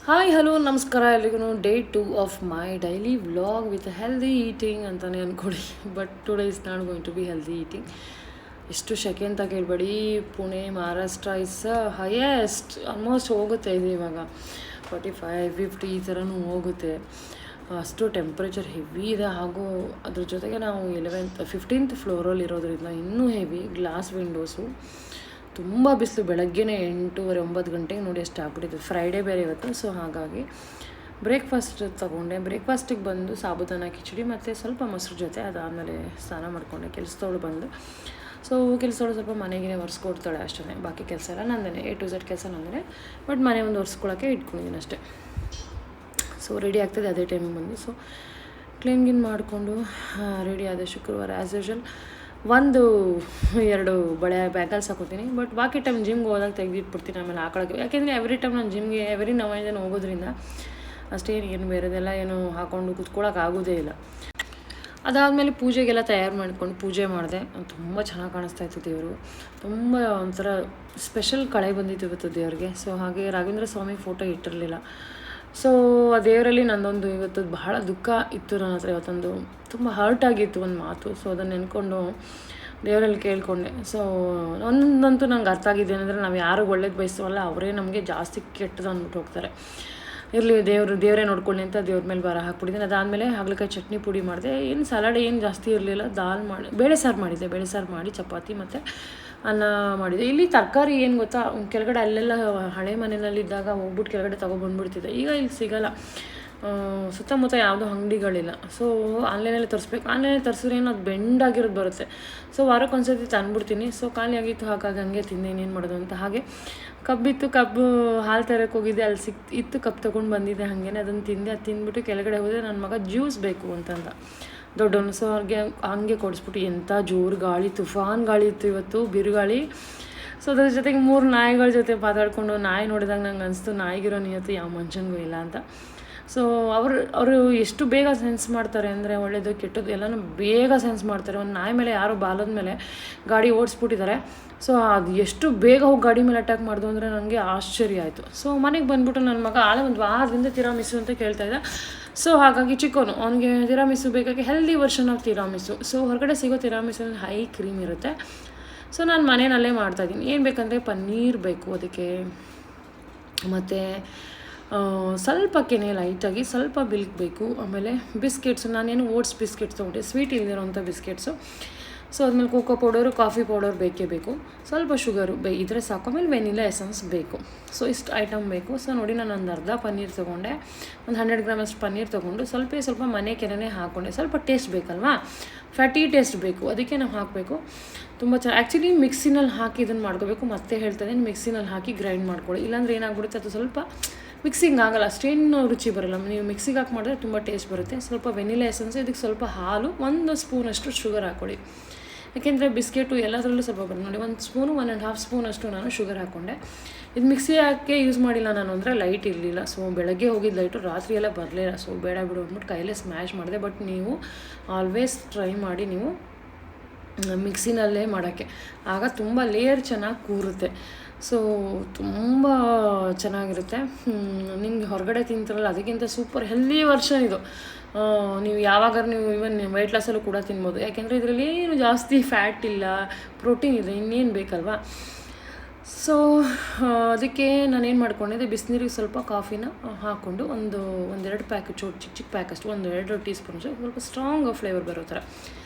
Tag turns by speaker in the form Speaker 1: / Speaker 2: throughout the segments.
Speaker 1: Hi hello ನಮಸ್ಕಾರ ಎಲ್ರಿಗೂ day 2 of my daily vlog with healthy eating ಅಂತಲೇ ಅಂದ್ಕೊಳ್ಳಿ. But today is not going to be healthy eating. ಎಷ್ಟು ಶೆಕೆ ಅಂತ ಕೇಳಬೇಡಿ. Pune Maharashtra is highest almost ಹೋಗುತ್ತೆ ಇದು ಇವಾಗ 45-50 ಈ ಥರನೂ ಹೋಗುತ್ತೆ. ಅಷ್ಟು ಟೆಂಪ್ರೇಚರ್ ಹೆವಿ ಇದೆ. ಹಾಗೂ ಅದ್ರ ಜೊತೆಗೆ ನಾವು 15th ಫ್ಲೋರಲ್ಲಿ ಇರೋದ್ರಿಂದ ಇನ್ನೂ ಹೆವಿ ಗ್ಲಾಸ್ ವಿಂಡೋಸು. ತುಂಬ ಬಿಸಿಲು. ಬೆಳಗ್ಗೆನೇ 8:30-9 ಗಂಟೆಗೆ ನೋಡಿ ಎಷ್ಟು ಆಗ್ಬಿಟ್ಟಿದೆ. ಫ್ರೈಡೇ ಬೇರೆ ಇವತ್ತು. ಸೊ ಹಾಗಾಗಿ ಬ್ರೇಕ್ಫಾಸ್ಟ್ ತೊಗೊಂಡೆ. ಬ್ರೇಕ್ಫಾಸ್ಟಿಗೆ ಬಂದು ಸಾಬುದಾನ ಕಿಚಡಿ ಮತ್ತು ಸ್ವಲ್ಪ ಮೊಸರು ಜೊತೆ. ಅದಾದಮೇಲೆ ಸ್ನಾನ ಮಾಡಿಕೊಂಡೆ. ಕೆಲಸದವಳು ಬಂದು ಕೆಲಸದವಳು ಸ್ವಲ್ಪ ಮನೆಗೇ ಒರೆಸ್ಕೊಡ್ತಾಳೆ ಅಷ್ಟೇ. ಬಾಕಿ ಕೆಲಸ ಎಲ್ಲ ನಂದೇ, A to Z ಕೆಲಸ ನಂದೇ. ಬಟ್ ಮನೆ ಒಂದು ಒರೆಸ್ಕೊಳ್ಳೋಕ್ಕೆ ಇಟ್ಕೊಂಡಿದ್ದೀನಿ ಅಷ್ಟೇ. ಸೊ ರೆಡಿ ಆಗ್ತದೆ ಅದೇ ಟೈಮಿಗೆ ಬಂದು. ಸೊ ಕ್ಲೀನ್ ಮಾಡಿಕೊಂಡು ರೆಡಿ ಆದ. ಶುಕ್ರವಾರ ಆ್ಯಸ್ ಯೂಶ್ವಲ್ 1-2 ಬಳೆ ಬ್ಯಾಗಲ್ಸ್ ಹಾಕೋತೀನಿ. ಬಟ್ ಬಾಕಿ ಟೈಮ್ ಜಿಮ್ಗೆ ಹೋದಾಗ ತೆಗೆದಿಟ್ಬಿಡ್ತೀನಿ, ಆಮೇಲೆ ಹಾಕೊಳ್ಳೋಕ್ಕೆ. ಯಾಕೆಂದರೆ ಎವ್ರಿ ಟೈಮ್ ನಾನು ಜಿಮ್ಗೆ ಎವ್ರಿ ನವೈದನ ಹೋಗೋದ್ರಿಂದ ಅಷ್ಟೇನು ಬೇರೆದೆಲ್ಲ ಏನು ಹಾಕ್ಕೊಂಡು ಕೂತ್ಕೊಳ್ಳೋಕೆ ಆಗೋದೇ ಇಲ್ಲ. ಅದಾದಮೇಲೆ ಪೂಜೆಗೆಲ್ಲ ತಯಾರು ಮಾಡ್ಕೊಂಡು ಪೂಜೆ ಮಾಡಿದೆ. ತುಂಬ ಚೆನ್ನಾಗಿ ಕಾಣಿಸ್ತಾಯಿತ್ತು ದೇವರು. ತುಂಬ ಒಂಥರ ಸ್ಪೆಷಲ್ ಕಳೆ ಬಂದಿತ್ತು ಇವತ್ತು ದೇವ್ರಿಗೆ. ಸೊ ಹಾಗೆ ರಾಘವೇಂದ್ರ ಸ್ವಾಮಿ ಫೋಟೋ ಇಟ್ಟಿರಲಿಲ್ಲ. ಸೊ ಆ ದೇವರಲ್ಲಿ ನಂದೊಂದು ಇವತ್ತು ಬಹಳ ದುಃಖ ಇತ್ತು ನನ್ನ ಹತ್ರ. ಇವತ್ತೊಂದು ತುಂಬ ಹರ್ಟ್ ಆಗಿತ್ತು ಒಂದು ಮಾತು. ಸೊ ಅದನ್ನು ನೆನ್ಕೊಂಡು ದೇವರಲ್ಲಿ ಕೇಳಿಕೊಂಡೆ. ಸೊ ಒಂದಂತೂ ನಂಗೆ ಅರ್ಥ ಆಗಿದೆ ಏನಂದರೆ, ನಾವು ಯಾರು ಒಳ್ಳೇದು ಬಯಸ್ತೀವಲ್ಲ ಅವರೇ ನಮಗೆ ಜಾಸ್ತಿ ಕೆಟ್ಟದು ಅಂದ್ಬಿಟ್ಟು ಹೋಗ್ತಾರೆ. ಇರಲಿ ದೇವರೇ ನೋಡ್ಕೊಳ್ಳಿ ಅಂತ ದೇವ್ರ ಮೇಲೆ ಭಾರ ಹಾಕ್ಬಿಟ್ಟಿದ್ದೀನಿ. ಅದಾದಮೇಲೆ ಹಾಗಲಕಾಯಿ ಚಟ್ನಿ ಪುಡಿ ಮಾಡಿದೆ. ಏನು ಸಲಾಡ್ ಏನು ಜಾಸ್ತಿ ಇರಲಿಲ್ಲ. ಬೇಳೆ ಸಾರು ಮಾಡಿದ್ದೆ. ಬೇಳೆ ಸಾರು ಮಾಡಿ ಚಪಾತಿ ಮತ್ತು ಅನ್ನ ಮಾಡಿದೆ. ಇಲ್ಲಿ ತರಕಾರಿ ಏನು ಗೊತ್ತಾ, ಕೆಳಗಡೆ ಅಲ್ಲೆಲ್ಲ ಹಳೆ ಮನೆಯಲ್ಲಿದ್ದಾಗ ಹೋಗ್ಬಿಟ್ಟು ಕೆಳಗಡೆ ತೊಗೊಬಂದ್ಬಿಡ್ತಿದ್ದೆ. ಈಗ ಇಲ್ಲಿ ಸಿಗೋಲ್ಲ. ಸುತ್ತಮುತ್ತ ಯಾವುದೋ ಅಂಗಡಿಗಳಿಲ್ಲ. ಸೊ ಆನ್ಲೈನಲ್ಲಿ ತರಿಸ್ಬೇಕು. ಆನ್ಲೈನಲ್ಲಿ ತರಿಸಿದ್ರೆ ಏನು ಅದು ಬೆಂಡಾಗಿರೋದು ಬರುತ್ತೆ. ಸೊ ವಾರಕ್ಕೊಂದ್ಸತಿ ತಂದ್ಬಿಡ್ತೀನಿ. ಸೊ ಖಾಲಿ ಆಗಿತ್ತು, ಹಾಗಾಗಿ ಹಂಗೆ ತಿಂದೆ. ಇನ್ನೇನು ಮಾಡೋದು ಅಂತ. ಹಾಗೆ ಕಬ್ಬು ಹಾಲು ತರಕ್ಕೆ ಹೋಗಿದ್ದೆ. ಅಲ್ಲಿ ಇತ್ತು ಕಬ್ಬು ತೊಗೊಂಡು ಬಂದಿದ್ದೆ. ಹಾಗೇನೆ ಅದನ್ನು ತಿಂದೆ. ಅದು ತಿಂದ್ಬಿಟ್ಟು ಕೆಳಗಡೆ ಹೋದರೆ ನನ್ನ ಮಗ ಜ್ಯೂಸ್ ಬೇಕು ಅಂತಂದ ದೊಡ್ಡವನು. ಸೊ ಅವ್ರಿಗೆ ಹಂಗೆ ಕೊಡಿಸ್ಬಿಟ್ಟು. ಎಂಥ ಜೋರು ಗಾಳಿ, ತುಫಾನ್ ಗಾಳಿ ಇತ್ತು ಇವತ್ತು, ಬಿರುಗಾಳಿ. ಸೊ ಅದ್ರ ಜೊತೆಗೆ 3 ನಾಯಿಗಳ ಜೊತೆ ಮಾತಾಡಿಕೊಂಡು, ನಾಯಿ ನೋಡಿದಾಗ ನಂಗೆ ಅನಿಸ್ತು ನಾಯಿಗಿರೋ ನಿಯತ್ತು ಯಾವ ಮನುಷ್ಯನಿಗೂ ಇಲ್ಲ ಅಂತ. ಸೊ ಅವರು ಎಷ್ಟು ಬೇಗ ಸೆನ್ಸ್ ಮಾಡ್ತಾರೆ ಅಂದರೆ, ಒಳ್ಳೆಯದು ಕೆಟ್ಟದ್ದು ಎಲ್ಲನೂ ಬೇಗ ಸೆನ್ಸ್ ಮಾಡ್ತಾರೆ. ಒಂದು ನಾಯಿ ಮೇಲೆ ಯಾರೋ ಬಾಲದ ಮೇಲೆ ಗಾಡಿ ಓಡಿಸ್ಬಿಟ್ಟಿದ್ದಾರೆ. ಸೊ ಅದು ಎಷ್ಟು ಬೇಗ ಹೋಗಿ ಗಾಡಿ ಮೇಲೆ ಅಟ್ಯಾಕ್ ಮಾಡಿದ್ರು ಅಂದರೆ ನನಗೆ ಆಶ್ಚರ್ಯ ಆಯಿತು. ಸೊ ಮನೆಗೆ ಬಂದುಬಿಟ್ಟು ನನ್ನ ಮಗ ಒಂದು ವಾರದಿಂದ ತಿರಾಮಿಸು ಅಂತ ಕೇಳ್ತಾಯಿದ್ದ. ಸೊ ಹಾಗಾಗಿ ಚಿಕ್ಕವನು, ಅವನಿಗೆ ತಿರಾಮಿಸು ಬೇಕಾಗಿ ಹೆಲ್ದಿ ವರ್ಷನ್ ಆಫ್ ತಿರಾಮಿಸು. ಸೊ ಹೊರಗಡೆ ಸಿಗೋ ತಿರಾಮಿಸಲ್ಲಿ ಹೈ ಕ್ರೀಮ್ ಇರುತ್ತೆ. ಸೊ ನಾನು ಮನೆಯಲ್ಲೇ ಮಾಡ್ತಾಯಿದ್ದೀನಿ. ಏನು ಬೇಕಂದರೆ ಪನ್ನೀರ್ ಬೇಕು ಅದಕ್ಕೆ, ಮತ್ತು ಸ್ವಲ್ಪಕ್ಕೇ ಲೈಟಾಗಿ ಸ್ವಲ್ಪ ಮಿಲ್ಕ್ ಬೇಕು. ಆಮೇಲೆ ಬಿಸ್ಕೆಟ್ಸು, ನಾನೇನು ಓಟ್ಸ್ ಬಿಸ್ಕೆಟ್ಸ್ ತೊಗೊಂಡೆ, ಸ್ವೀಟ್ ಇಲ್ಲದಿರೋಂಥ ಬಿಸ್ಕೆಟ್ಸು. ಸೊ ಅದ್ಮೇಲೆ ಕೋಕೋ ಪೌಡರು, ಕಾಫಿ ಪೌಡರ್ ಬೇಕೇ ಬೇಕು. ಸ್ವಲ್ಪ ಶುಗರು ಇದ್ರೆ ಸಾಕು. ಆಮೇಲೆ ವೆನಿಲಾ ಎಸೆನ್ಸ್ ಬೇಕು. ಸೊ ಇಷ್ಟು ಐಟಮ್ ಬೇಕು. ಸೊ ನೋಡಿ, ನಾನು ಒಂದು ಅರ್ಧ ಪನ್ನೀರ್ ತೊಗೊಂಡೆ. ಒಂದು 100 ಗ್ರಾಮ್ ಅಷ್ಟು ಪನ್ನೀರ್ ತೊಗೊಂಡು ಸ್ವಲ್ಪ ಮನೆ ಕೆನೆನೇ ಹಾಕ್ಕೊಂಡೆ. ಸ್ವಲ್ಪ ಟೇಸ್ಟ್ ಬೇಕಲ್ವಾ, ಫ್ಯಾಟಿ ಟೇಸ್ಟ್ ಬೇಕು, ಅದಕ್ಕೆ ನಾವು ಹಾಕಬೇಕು. ತುಂಬ ಚೆನ್ನಾಗಿ ಆ್ಯಕ್ಚುಲಿ ಮಿಕ್ಸಿನಲ್ಲಿ ಹಾಕಿ ಇದನ್ನು ಮಾಡ್ಕೋಬೇಕು. ಮತ್ತೆ ಹೇಳ್ತಾನೆ, ಮಿಕ್ಸಿನಲ್ಲಿ ಹಾಕಿ ಗ್ರೈಂಡ್ ಮಾಡ್ಕೊಳ್ಳಿ. ಇಲ್ಲಾಂದರೆ ಏನಾಗ್ಬಿಡುತ್ತೆ, ಅದು ಸ್ವಲ್ಪ ಮಿಕ್ಸಿಂಗ್ ಆಗೋಲ್ಲ, ಅಷ್ಟೇನು ರುಚಿ ಬರೋಲ್ಲ. ನೀವು ಮಿಕ್ಸಿಗೆ ಹಾಕಿ ಮಾಡಿದ್ರೆ ತುಂಬ ಟೇಸ್ಟ್ ಬರುತ್ತೆ. ಸ್ವಲ್ಪ ವೆನಿಲಾ ಎಸೆನ್ಸ್, ಇದಕ್ಕೆ ಸ್ವಲ್ಪ ಹಾಲು, 1 ಸ್ಪೂನಷ್ಟು ಶುಗರ್ ಹಾಕ್ಕೊಳ್ಳಿ. ಯಾಕೆಂದರೆ ಬಿಸ್ಕೆಟು ಎಲ್ಲದರಲ್ಲೂ ಸ್ವಲ್ಪ ಬರುತ್ತೆ ನೋಡಿ. 1 ಸ್ಪೂನು 1.5 ಸ್ಪೂನಷ್ಟು ನಾನು ಶುಗರ್ ಹಾಕ್ಕೊಂಡೆ. ಇದು ಮಿಕ್ಸಿ ಹಾಕಿ ಯೂಸ್ ಮಾಡಿಲ್ಲ ನಾನು, ಅಂದರೆ ಲೈಟ್ ಇರಲಿಲ್ಲ. ಸೊ ಬೆಳಗ್ಗೆ ಹೋಗಿದ್ದು ಲೈಟು, ರಾತ್ರಿ ಎಲ್ಲ ಬರಲಿಲ್ಲ. ಸೊ ಬೇಡ ಬಿಡು ಅಂದ್ಬಿಟ್ಟು ಕೈಲೇ ಸ್ಮ್ಯಾಶ್ ಮಾಡಿದೆ. ಬಟ್ ನೀವು ಆಲ್ವೇಸ್ ಟ್ರೈ ಮಾಡಿ ನೀವು ಮಿಕ್ಸಿನಲ್ಲೇ ಮಾಡೋಕ್ಕೆ, ಆಗ ತುಂಬ ಲೇಯರ್ ಚೆನ್ನಾಗಿ ಕೂರುತ್ತೆ. ಸೊ ತುಂಬ ಚೆನ್ನಾಗಿರುತ್ತೆ. ನಿಮ್ಗೆ ಹೊರಗಡೆ ತಿಂತಾರಲ್ಲ ಅದಕ್ಕಿಂತ ಸೂಪರ್ ಹೆಲ್ದಿ ವರ್ಷನ್ ಇದು. ನೀವು ಯಾವಾಗಾರು ನೀವು ಇವನ್ ವೆಯ್ಟ್ ಲಾಸಲ್ಲೂ ಕೂಡ ತಿನ್ಬೋದು. ಯಾಕೆಂದರೆ ಇದರಲ್ಲಿ ಏನು ಜಾಸ್ತಿ ಫ್ಯಾಟ್ ಇಲ್ಲ, ಪ್ರೋಟೀನ್ ಇದೆ, ಇನ್ನೇನು ಬೇಕಲ್ವಾ. ಸೊ ಅದಕ್ಕೆ ನಾನೇನು ಮಾಡ್ಕೊಂಡಿದ್ದೆ, ಬಿಸಿನೀರಿಗೆ ಸ್ವಲ್ಪ ಕಾಫಿನ ಹಾಕ್ಕೊಂಡು ಒಂದೆರಡು ಪ್ಯಾಕೆಟ್ ಚಿಕ್ಕ ಪ್ಯಾಕಷ್ಟು 1-2 ಟೀ ಸ್ಪೂನ್ ಸ್ವಲ್ಪ ಸ್ಟ್ರಾಂಗ್ ಫ್ಲೇವರ್ ಬರೋ ಥರ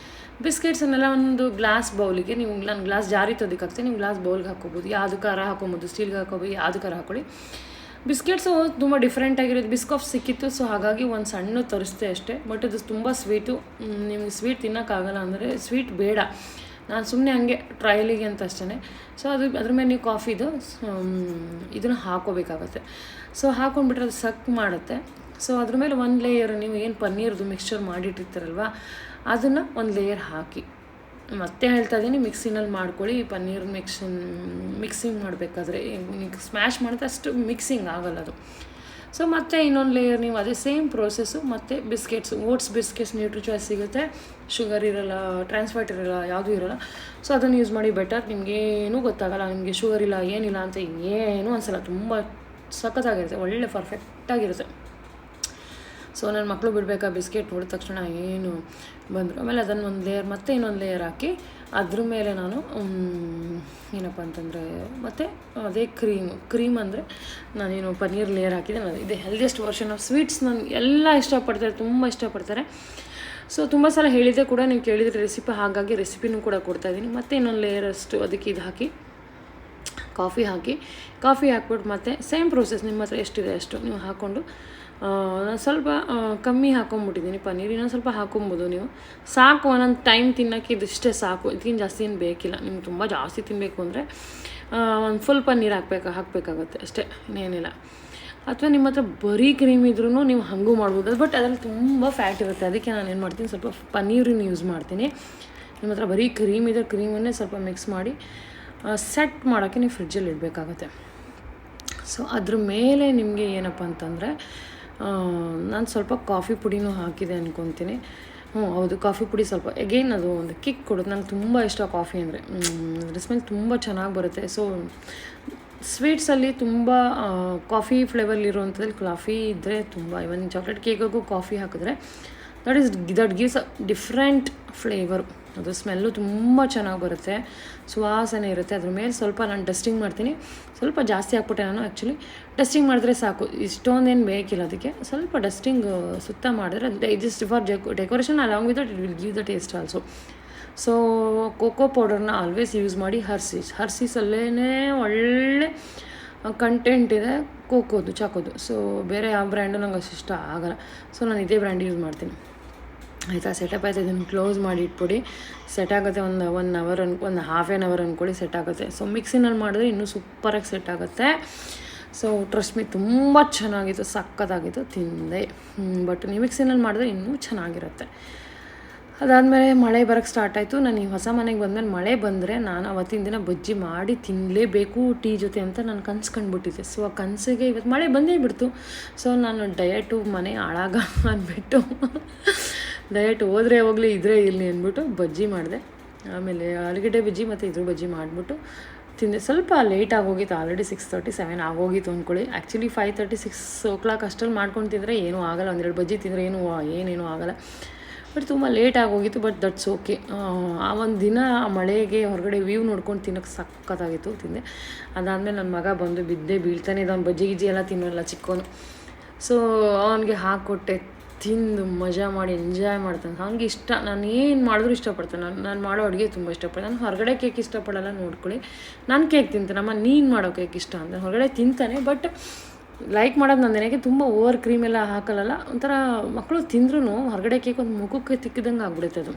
Speaker 1: ಬಿಸ್ಕೆಟ್ಸನ್ನೆಲ್ಲ ಒಂದು ಗ್ಲಾಸ್ ಬೌಲಿಗೆ, ನಾನು ಗ್ಲಾಸ್ ಜಾರಿ ತೊದಕ್ಕಾಗ್ತದೆ, ನೀವು ಗ್ಲಾಸ್ ಬೌಲ್ಗೆ ಹಾಕ್ಕೋಬೋದು. ಯಾವುದು ಖಾರ ಹಾಕ್ಕೊಬೋದು, ಸ್ಟೀಲ್ಗೆ ಹಾಕ್ಕೋಬೋದು, ಯಾವುದು ಖಾರ ಹಾಕ್ಕೊಳ್ಳಿ. ಬಿಸ್ಕೆಟ್ಸು ತುಂಬ ಡಿಫ್ರೆಂಟಾಗಿರೋದು ಬಿಸ್ಕಾಫ್ ಸಿಕ್ಕಿತ್ತು. ಸೊ ಹಾಗಾಗಿ ಒಂದು ಸಣ್ಣ ತರಿಸ್ದೆ ಅಷ್ಟೇ. ಬಟ್ ಅದು ತುಂಬ ಸ್ವೀಟು. ನಿಮಗೆ ಸ್ವೀಟ್ ತಿನ್ನೋಕ್ಕಾಗಲ್ಲ ಅಂದರೆ ಸ್ವೀಟ್ ಬೇಡ, ನಾನು ಸುಮ್ಮನೆ ಹಂಗೆ ಟ್ರಯಲಿಗೆ ಅಂತ ಅಷ್ಟೇ. ಸೊ ಅದ್ರ ಮೇಲೆ ನೀವು ಕಾಫಿದು ಇದನ್ನು ಹಾಕ್ಕೋಬೇಕಾಗತ್ತೆ. ಸೊ ಹಾಕ್ಕೊಂಡ್ಬಿಟ್ರೆ ಅದು ಸಕ್ ಮಾಡುತ್ತೆ. ಸೊ ಅದ್ರ ಮೇಲೆ 1 ಲೇಯರ್ ನೀವು ಏನು ಪನ್ನೀರ್ದು ಮಿಕ್ಸ್ಚರ್ ಮಾಡಿಟ್ಟಿರ್ತಾರಲ್ವ, ಅದನ್ನು 1 ಲೇಯರ್ ಹಾಕಿ. ಮತ್ತೆ ಹೇಳ್ತಾ ಇದ್ದೀನಿ, ಮಿಕ್ಸಿನಲ್ಲಿ ಮಾಡ್ಕೊಳ್ಳಿ. ಪನ್ನೀರ್ ಮಿಕ್ಸಿಂಗ್ ಮಾಡಬೇಕಾದ್ರೆ ನೀವು ಸ್ಮ್ಯಾಶ್ ಮಾಡಿದ್ರೆ ಅಷ್ಟು ಮಿಕ್ಸಿಂಗ್ ಆಗೋಲ್ಲ ಅದು. ಸೊ ಮತ್ತೆ ಇನ್ನೊಂದು ಲೇಯರ್ ನೀವು ಅದೇ ಸೇಮ್ ಪ್ರೋಸೆಸ್ಸು. ಮತ್ತು biscuits, oats biscuits nutri choice ಸಿಗುತ್ತೆ. ಶುಗರ್ ಇರೋಲ್ಲ, ಟ್ರಾನ್ಸ್ಫ್ಯಾಟ್ ಇರೋಲ್ಲ, ಯಾವುದೂ ಇರೋಲ್ಲ. ಸೊ ಅದನ್ನು ಯೂಸ್ ಮಾಡಿ ಬೆಟರ್. ನಿಮಗೇನೂ ಗೊತ್ತಾಗಲ್ಲ, ನಿಮಗೆ ಶುಗರ್ ಇಲ್ಲ ಏನಿಲ್ಲ ಅಂತ ಏನೂ ಅನಿಸಲ್ಲ. ತುಂಬ ಸಖತ್ತಾಗಿರುತ್ತೆ, ಒಳ್ಳೆ ಪರ್ಫೆಕ್ಟಾಗಿರುತ್ತೆ. ಸೊ ನನ್ನ ಮಕ್ಕಳು ಬಿಡಬೇಕಾ ಬಿಸ್ಕೆಟ್ ನೋಡಿದ ತಕ್ಷಣ ಏನು ಬಂದರು. ಆಮೇಲೆ ಅದನ್ನು ಒಂದು ಲೇಯರ್ ಮತ್ತು ಇನ್ನೊಂದು ಲೇಯರ್ ಹಾಕಿ ಅದ್ರ ಮೇಲೆ ನಾನು ಏನಪ್ಪ ಅಂತಂದರೆ ಮತ್ತು ಅದೇ ಕ್ರೀಮ್ ಅಂದರೆ ನಾನೇನು ಪನ್ನೀರ್ ಲೇಯರ್ ಹಾಕಿದೆ. ನಾನು ಇದೆ ಹೆಲ್ದಿಯೆಸ್ಟ್ ವರ್ಷನ್ ಆಫ್ ಸ್ವೀಟ್ಸ್. ನಾನು ಎಲ್ಲ ಇಷ್ಟಪಡ್ತಾರೆ, ತುಂಬ ಇಷ್ಟಪಡ್ತಾರೆ. ಸೊ ತುಂಬ ಸಲ ಹೇಳಿದ್ದೆ ಕೂಡ, ನೀವು ಕೇಳಿದರೆ ರೆಸಿಪಿ, ಹಾಗಾಗಿ ರೆಸಿಪಿನೂ ಕೂಡ ಕೊಡ್ತಾಯಿದ್ದೀನಿ. ಮತ್ತು ಇನ್ನೊಂದು ಲೇಯರಷ್ಟು ಅದಕ್ಕೆ ಇದು ಹಾಕಿ ಕಾಫಿ ಹಾಕ್ಬಿಟ್ಟು ಮತ್ತೆ ಸೇಮ್ ಪ್ರೋಸೆಸ್ ನಿಮ್ಮ ಹತ್ರ ಎಷ್ಟಿದೆ ಅಷ್ಟು ನೀವು ಹಾಕ್ಕೊಂಡು, ಸ್ವಲ್ಪ ಕಮ್ಮಿ ಹಾಕ್ಕೊಂಬಿಟ್ಟಿದ್ದೀನಿ ಪನ್ನೀರ್. ಇನ್ನೊಂದು ಸ್ವಲ್ಪ ಹಾಕ್ಕೊಬೋದು ನೀವು, ಸಾಕು ಒಂದೊಂದು ಟೈಮ್ ತಿನ್ನೋಕ್ಕೆ ಇದಿಷ್ಟೇ ಸಾಕು. ಇದಕ್ಕಿಂತ ಜಾಸ್ತಿ ಏನು ಬೇಕಿಲ್ಲ. ನಿಮ್ಗೆ ತುಂಬ ಜಾಸ್ತಿ ತಿನ್ನಬೇಕು ಅಂದರೆ ಒಂದು ಫುಲ್ ಪನ್ನೀರ್ ಹಾಕಬೇಕಾಗುತ್ತೆ ಅಷ್ಟೇ, ಇನ್ನೇನಿಲ್ಲ. ಅಥವಾ ನಿಮ್ಮ ಹತ್ರ ಬರೀ ಕ್ರೀಮ್ ಇದ್ರೂ ನೀವು ಹಾಗೂ ಮಾಡ್ಬೋದು, ಬಟ್ ಅದರಲ್ಲಿ ತುಂಬ ಫ್ಯಾಟ್ ಇರುತ್ತೆ. ಅದಕ್ಕೆ ನಾನು ಏನು ಮಾಡ್ತೀನಿ, ಸ್ವಲ್ಪ ಪನ್ನೀರನ್ನ ಯೂಸ್ ಮಾಡ್ತೀನಿ. ನಿಮ್ಮ ಹತ್ರ ಬರೀ ಕ್ರೀಮ್ ಇದ್ದರೆ ಕ್ರೀಮನ್ನೇ ಸ್ವಲ್ಪ ಮಿಕ್ಸ್ ಮಾಡಿ ಸೆಟ್ ಮಾಡೋಕ್ಕೆ ನೀವು ಫ್ರಿಡ್ಜಲ್ಲಿ ಇಡಬೇಕಾಗುತ್ತೆ. ಸೊ ಅದ್ರ ಮೇಲೆ ನಿಮಗೆ ಏನಪ್ಪ ಅಂತಂದರೆ ನಾನು ಸ್ವಲ್ಪ ಕಾಫಿ ಪುಡಿನೂ ಹಾಕಿದೆ ಅಂದ್ಕೊತೀನಿ. ಹೌದು, ಕಾಫಿ ಪುಡಿ ಸ್ವಲ್ಪ ಎಗೈನ್ ಅದು ಒಂದು ಕಿಕ್ ಕೊಡುತ್ತೆ. ನಂಗೆ ತುಂಬ ಇಷ್ಟ ಕಾಫಿ ಅಂದರೆ, ಅದ್ರ ಸ್ಮೆಲ್ ತುಂಬ ಚೆನ್ನಾಗಿ ಬರುತ್ತೆ. ಸೊ ಸ್ವೀಟ್ಸಲ್ಲಿ ತುಂಬ ಕಾಫಿ ಫ್ಲೇವರ್ಲಿರುವಂಥದ್ದಲ್ಲಿ ಕಾಫಿ ಇದ್ದರೆ ತುಂಬ, ಇವನ್ ಚಾಕ್ಲೇಟ್ ಕೇಕಿಗೂ ಕಾಫಿ ಹಾಕಿದ್ರೆ that gives a different flavour. ಅದು ಸ್ಮೆಲ್ಲು ತುಂಬ ಚೆನ್ನಾಗಿ ಬರುತ್ತೆ, ಸುವಾಸನೆ ಇರುತ್ತೆ. ಅದ್ರ ಮೇಲೆ ಸ್ವಲ್ಪ ನಾನು ಡಸ್ಟಿಂಗ್ ಮಾಡ್ತೀನಿ. ಸ್ವಲ್ಪ ಜಾಸ್ತಿ ಹಾಕ್ಬಿಟ್ಟೆ ನಾನು, ಆ್ಯಕ್ಚುಲಿ ಡಸ್ಟಿಂಗ್ ಮಾಡಿದ್ರೆ ಸಾಕು, ಇಷ್ಟೊಂದೇನು ಬೇಕಿಲ್ಲ. ಅದಕ್ಕೆ ಸ್ವಲ್ಪ ಡಸ್ಟಿಂಗ್ ಸುತ್ತ ಮಾಡಿದ್ರೆ just for decoration along with that it will give the taste also. So cocoa ಪೌಡರ್ನ ಆಲ್ವೇಸ್ ಯೂಸ್ ಮಾಡಿ. ಹರ್ಸೀಸಲ್ಲೇ ಒಳ್ಳೆ ಕಂಟೆಂಟ್ ಇದೆ ಚಾಕೋದು. ಸೊ ಬೇರೆ ಯಾವ ಬ್ರ್ಯಾಂಡು ನಂಗೆ ಅಷ್ಟು ಇಷ್ಟ ಆಗೋಲ್ಲ. ಸೊ ನಾನು ಇದೇ ಬ್ರ್ಯಾಂಡ್ ಯೂಸ್ ಮಾಡ್ತೀನಿ. ಆಯಿತಾ, ಸೆಟಪ್ ಆಯಿತು. ಇದನ್ನು ಕ್ಲೋಸ್ ಮಾಡಿ ಇಟ್ಬಿಡಿ. ಸೆಟ್ ಆಗುತ್ತೆ. ಒಂದು ಹಾಫ್ ಆನ್ ಅವರ್ ಅಂದ್ಕೊಳ್ಳಿ, ಸೆಟ್ ಆಗುತ್ತೆ. ಸೊ ಮಿಕ್ಸಿನಲ್ಲಿ ಮಾಡಿದ್ರೆ ಇನ್ನೂ ಸೂಪರಾಗಿ ಸೆಟ್ ಆಗುತ್ತೆ. ಸೊ ಟ್ರಸ್ಟ್ ಮೀ, ತುಂಬ ಚೆನ್ನಾಗಿತ್ತು, ಸಕ್ಕತ್ತಾಗಿತ್ತು, ತಿಂದೆ. ಬಟ್ ನೀವು ಮಿಕ್ಸಿನಲ್ಲಿ ಮಾಡಿದ್ರೆ ಇನ್ನೂ ಚೆನ್ನಾಗಿರುತ್ತೆ. ಅದಾದಮೇಲೆ ಮಳೆ ಬರೋಕ್ಕೆ ಸ್ಟಾರ್ಟ್ ಆಯಿತು. ನಾನು ಈ ಹೊಸ ಮನೆಗೆ ಬಂದಮೇಲೆ ಮಳೆ ಬಂದರೆ ನಾನು ಅವತ್ತಿನ ದಿನ ಬಜ್ಜಿ ಮಾಡಿ ತಿನ್ನಲೇಬೇಕು ಟೀ ಜೊತೆ ಅಂತ ನಾನು ಕನಸು ಕಂಡುಬಿಟ್ಟಿದ್ದೆ. ಸೊ ಆ ಕನಸಿಗೆ ಇವತ್ತು ಮಳೆ ಬಂದೇ ಬಿಡ್ತು. ಸೊ ನಾನು ಡಯಟು ಮನೆ ಹಾಳಾಗ ಅಂದ್ಬಿಟ್ಟು ಡಯಟ್ ಹೋದರೆ ಹೋಗಲಿ ಇದ್ರೆ ಇರಲಿ ಅಂದ್ಬಿಟ್ಟು ಬಜ್ಜಿ ಮಾಡಿದೆ. ಆಮೇಲೆ ಆಲೂಗಡ್ಡೆ ಬಜ್ಜಿ ಮತ್ತು ಇದ್ರ ಬಜ್ಜಿ ಮಾಡಿಬಿಟ್ಟು ತಿಂದೆ. ಸ್ವಲ್ಪ ಲೇಟ್ ಆಗೋಗಿತ್ತು, ಆಲ್ರೆಡಿ 6:37 ಆಗೋಗಿತ್ತು ಅಂದ್ಕೊಳ್ಳಿ. ಆ್ಯಕ್ಚುಲಿ 5:30 ಅಷ್ಟರಲ್ಲಿ ಮಾಡ್ಕೊಂಡು ತಿಂದರೆ ಏನೂ ಆಗೋಲ್ಲ. ಒಂದೆರಡು ಬಜ್ಜಿ ತಿಂದರೆ ಏನೇನೂ ಆಗೋಲ್ಲ. ಬಟ್ ತುಂಬ ಲೇಟ್ ಆಗೋಗಿತ್ತು. But that's okay. ಆ ಒಂದು ದಿನ ಆ ಮಳೆಗೆ ಹೊರಗಡೆ ವ್ಯೂ ನೋಡ್ಕೊಂಡು ತಿನ್ನೋಕ್ಕೆ ಸಕ್ಕತ್ತಾಗಿತ್ತು, ತಿಂದೆ. ಅದಾದಮೇಲೆ ನನ್ನ ಮಗ ಬಂದು ಬಿದ್ದೆ ಬೀಳ್ತಾನೆ ಇದ್ದ. ಅವ್ನು ಬಜ್ಜಿ ಗಿಜ್ಜಿ ಎಲ್ಲ ತಿನ್ನೋಲ್ಲ, ಚಿಕ್ಕವನು. ಸೊ ಅವನಿಗೆ ಹಾಕ್ಕೊಟ್ಟೆ, ತಿಂದು ಮಜಾ ಮಾಡಿ ಎಂಜಾಯ್ ಮಾಡ್ತಾನೆ. ಹಂಗೆ ಇಷ್ಟ, ನಾನು ಏನು ಮಾಡಿದ್ರು ಇಷ್ಟಪಡ್ತಾನೆ. ನಾನು ಮಾಡೋ ಅಡುಗೆ ತುಂಬ ಇಷ್ಟಪಡ್ತಾನೆ. ನಾನು ಹೊರಗಡೆ ಕೇಕ್ ಇಷ್ಟಪಡಲ್ಲ, ನೋಡ್ಕೊಳ್ಳಿ. ನಾನು ಕೇಕ್ ತಿಂತಾನೆ. ಅಮ್ಮ ನೀನು ಮಾಡೋ ಕೇಕ್ ಇಷ್ಟ ಅಂತ. ಹೊರಗಡೆ ತಿಂತಾನೆ, ಬಟ್ ಲೈಕ್ ಮಾಡೋದು ನಂದೇನಕ್ಕೆ ತುಂಬ ಓವರ್ ಕ್ರೀಮ್ ಎಲ್ಲ ಹಾಕಲ್ಲ. ಒಂಥರ ಮಕ್ಕಳು ತಿಂದ್ರೂ ಹೊರಗಡೆ ಕೇಕ್ ಒಂದು ಮುಖಕ್ಕೆ ತಿಕ್ಕಿದಂಗೆ ಆಗ್ಬಿಡುತ್ತೆ. ಅದು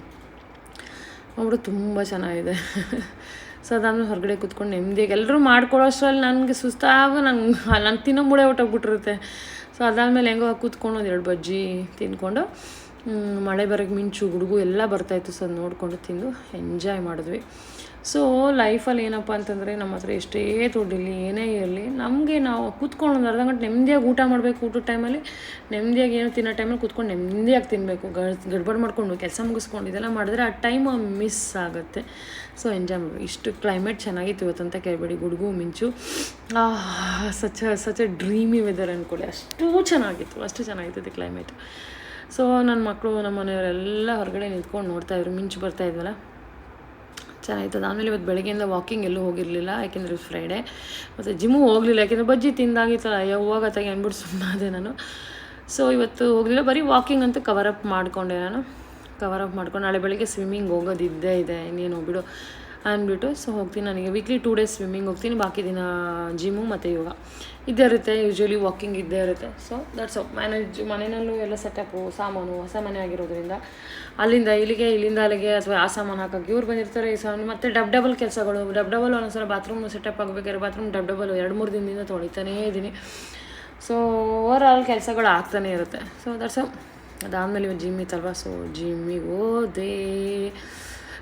Speaker 1: ಮಾಡ್ಬಿಟ್ಟು ತುಂಬ ಚೆನ್ನಾಗಿದೆ. ಸೊ ಅದಾದ್ಮೇಲೆ ಹೊರಗಡೆ ಕೂತ್ಕೊಂಡು ನೆಮ್ಮದಿಯಾಗಿ ಎಲ್ಲರೂ ಮಾಡ್ಕೊಳ್ಳೋ ಅಷ್ಟರಲ್ಲಿ ನನಗೆ ಸುಸ್ತಾಗ ನಾನು ತಿನ್ನೋ ಮೂಳೆ ಹೊಟ್ಟೋಗ್ಬಿಟ್ಟಿರುತ್ತೆ. ಸೊ ಅದಾದಮೇಲೆ ಹೆಂಗೋ ಕೂತ್ಕೊಂಡು ಒಂದೆರಡು ಬಜ್ಜಿ ತಿಂದ್ಕೊಂಡು ಮಳೆ ಬರೋಕ್ಕೆ ಮಿಂಚು ಗುಡುಗು ಎಲ್ಲ ಬರ್ತಾಯಿತ್ತು. ಸೊ ಅದು ನೋಡಿಕೊಂಡು ತಿಂದು ಎಂಜಾಯ್ ಮಾಡಿದ್ವಿ. ಸೊ ಲೈಫಲ್ಲಿ ಏನಪ್ಪ ಅಂತಂದರೆ ನಮ್ಮ ಹತ್ರ ಎಷ್ಟೇ ದುಡ್ಡಿರಲಿ ಏನೇ ಇರಲಿ, ನಮಗೆ ನಾವು ಕೂತ್ಕೊಂಡು ಒಂದು ಅರ್ಧ ಗಂಟೆ ನೆಮ್ಮದಿಯಾಗಿ ಊಟ ಮಾಡಬೇಕು. ಊಟದ ಟೈಮಲ್ಲಿ ನೆಮ್ಮದಿಯಾಗಿ ಏನೋ ತಿನ್ನೋ ಟೈಮಲ್ಲಿ ಕೂತ್ಕೊಂಡು ನೆಮ್ಮದಿಯಾಗಿ ತಿನ್ನಬೇಕು. ಗಡ್ಬಡ್ ಮಾಡ್ಕೊಂಡು ಕೆಲಸ ಮುಗಿಸ್ಕೊಂಡು ಇದೆಲ್ಲ ಮಾಡಿದ್ರೆ ಆ ಟೈಮ್ ಮಿಸ್ ಆಗುತ್ತೆ. ಸೊ ಎಂಜಾಯ್ ಮಾಡಬೇಕು. ಇಷ್ಟು ಕ್ಲೈಮೇಟ್ ಚೆನ್ನಾಗಿತ್ತು ಇವತ್ತಂತ ಕೇಳಬೇಡಿ. ಗುಡುಗು ಮಿಂಚು, ಸಚ್ ಎ ಡ್ರೀಮಿ ವೆದರ್ ಅಂದ್ಕೊಳ್ಳಿ. ಅಷ್ಟು ಚೆನ್ನಾಗಿತ್ತು ಕ್ಲೈಮೇಟು. ಸೊ ನನ್ನ ಮಕ್ಕಳು ನಮ್ಮ ಮನೆಯವರೆಲ್ಲ ಹೊರಗಡೆ ನಿಂತ್ಕೊಂಡು ನೋಡ್ತಾಯಿದ್ರು, ಮಿಂಚು ಬರ್ತಾಯಿದ್ವಲ್ಲ, ಚೆನ್ನಾಗಿತ್ತು. ಆಮೇಲೆ ಇವತ್ತು ಬೆಳಗ್ಗೆಯಿಂದ ವಾಕಿಂಗ್ ಎಲ್ಲೂ ಹೋಗಿರಲಿಲ್ಲ, ಯಾಕೆಂದರೆ ಫ್ರೈಡೇ. ಮತ್ತು ಜಿಮ್ಮು ಹೋಗಲಿಲ್ಲ, ಯಾಕೆಂದರೆ ಬಜ್ಜಿ ತಿಂದಾಗಿತ್ತಲ್ಲ, ಯಾವಾಗತ್ತಾಗೆ ಅಂದ್ಬಿಟ್ಟು ಸುಮ್ಮನೆ ನಾನು. ಸೊ ಇವತ್ತು ಹೋಗಲಿಲ್ಲ, ಬರೀ ವಾಕಿಂಗ್ ಅಂತೂ ಕವರಪ್ ಮಾಡಿಕೊಂಡೆ. ಮಾಡ್ಕೊಂಡು ನಾಳೆ ಬೆಳಗ್ಗೆ ಸ್ವಿಮ್ಮಿಂಗ್ ಹೋಗೋದಿದ್ದೇ ಇದೆ, ಇನ್ನೇನು ಹೋಗ್ಬಿಡು ಅಂದ್ಬಿಟ್ಟು. ಸೊ ಹೋಗ್ತೀನಿ. ನನಗೆ ವೀಕ್ಲಿ 2 days ಸ್ವಿಮ್ಮಿಂಗ್ ಹೋಗ್ತೀನಿ, ಬಾಕಿ ದಿನ ಜಿಮ್ಮು ಮತ್ತು ಯೋಗ ಇದ್ದೇ ಇರುತ್ತೆ. ಯೂಶ್ವಲಿ ವಾಕಿಂಗ್ ಇದ್ದೇ ಇರುತ್ತೆ. ಸೊ ದಟ್ಸ್ ಮನೆಯಲ್ಲೂ ಎಲ್ಲ ಸೆಟಪ್ಪು ಸಾಮಾನು ಹೊಸ ಮನೆ ಆಗಿರೋದ್ರಿಂದ ಅಲ್ಲಿಂದ ಅಲ್ಲಿಗೆ ಅಥವಾ ಆ ಸಾಮಾನು ಹಾಕೋಕ್ಕೆ ಇವ್ರು ಬಂದಿರ್ತಾರೆ. ಈ ಸಾಮಾನು ಮತ್ತು ಡಬಲ್ ಕೆಲಸಗಳು, ಒಂದೊಂದ್ಸಲ ಬಾತ್ರೂಮ್ ಸೆಟಪ್ ಆಗಬೇಕಾದ್ರೆ ಬಾತ್ರೂಮ್ 2-3 ದಿನದಿಂದ ತೊಳಿತಾನೇ ಇದ್ದೀನಿ. ಸೊ ಓವರ್ ಆಲ್ ಕೆಲಸಗಳು ಆಗ್ತಾನೆ ಇರುತ್ತೆ. ಸೊ ದಟ್ಸ್ ಅದಾದಮೇಲೆ ಇವತ್ತು ಜಿಮ್ ಇತ್ತಲ್ವ, ಸೊ ಜಿಮ್ಮಿಗೆ ಹೋದೆ.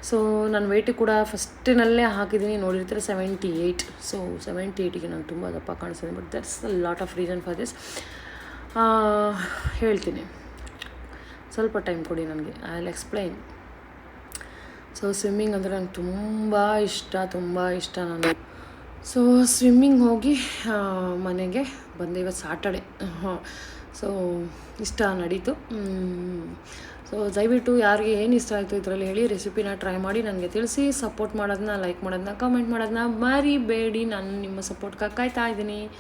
Speaker 1: ಸೊ ನನ್ನ ವೆಯ್ಟು ಕೂಡ ಫಸ್ಟಿನಲ್ಲೇ ಹಾಕಿದ್ದೀನಿ, ನೋಡಿರ್ತಾರೆ 78. ಸೊ 78ಗೆ ನಾನು ತುಂಬ ದಪ್ಪ ಕಾಣಿಸ್ತೀನಿ. But that's a lot of reason for this. ಹೇಳ್ತೀನಿ, ಸ್ವಲ್ಪ ಟೈಮ್ ಕೊಡಿ ನನಗೆ, I will explain. So swimming ಅಂದರೆ ನಂಗೆ ತುಂಬ ಇಷ್ಟ. ನಾನು ಸೊ ಸ್ವಿಮ್ಮಿಂಗ್ ಹೋಗಿ ಮನೆಗೆ ಬಂದೆ. ಇವತ್ತು ಸಾಟರ್ಡೆ. ಹಾಂ. ಸೊ ಇಷ್ಟ ನಡೀತು. ಸೊ ದಯವಿಟ್ಟು ಯಾರಿಗೆ ಏನು ಇಷ್ಟ ಆಯಿತು ಇದರಲ್ಲಿ ಹೇಳಿ, ರೆಸಿಪಿನ ಟ್ರೈ ಮಾಡಿ ನನಗೆ ತಿಳಿಸಿ. ಸಪೋರ್ಟ್ ಮಾಡೋದನ್ನ, ಲೈಕ್ ಮಾಡೋದನ್ನ, ಕಮೆಂಟ್ ಮಾಡೋದನ್ನ ಮರಿಬೇಡಿ. ನಾನು ನಿಮ್ಮ ಸಪೋರ್ಟ್ಗೆ ಕಾಯ್ತಾ ಇದ್ದೀನಿ.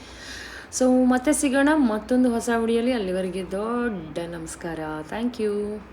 Speaker 1: ಸೊ ಮತ್ತೆ ಸಿಗೋಣ ಮತ್ತೊಂದು ಹೊಸ ವಿಡಿಯೋಲಿ. ಅಲ್ಲಿವರೆಗೆ ದೊಡ್ಡ ನಮಸ್ಕಾರ. Thank you.